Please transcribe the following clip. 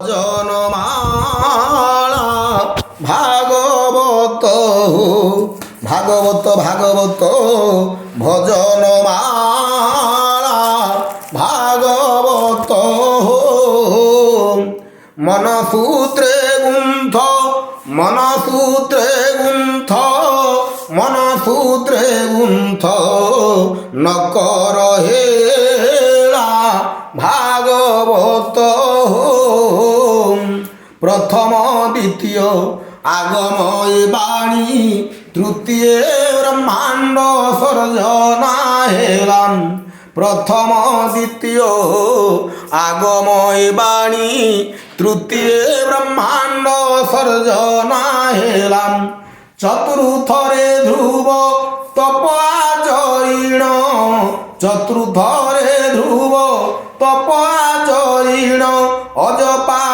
জনমালা ভাগবত ভাগবত ভাগবত ভজনমালা ভাগবত মনসূত্রে গুন্থ মনসূত্রে গুন্থ মনসূত্রে গুন্থ নকর হেলা ভাগবত প্রথম দ্বিতীয় আগময় বাণী তৃতীয় ব্রহ্মাণ্ড সর্জনা হেলাম প্রথম দ্বিতীয় আগময় বাণী তৃতীয় ব্রহ্মাণ্ড সর্জনা হেলাম চতুর্থরে ধ্রুব তপাচরিণ চতুর্থরে ধ্রুব তপাচরিণ অজপা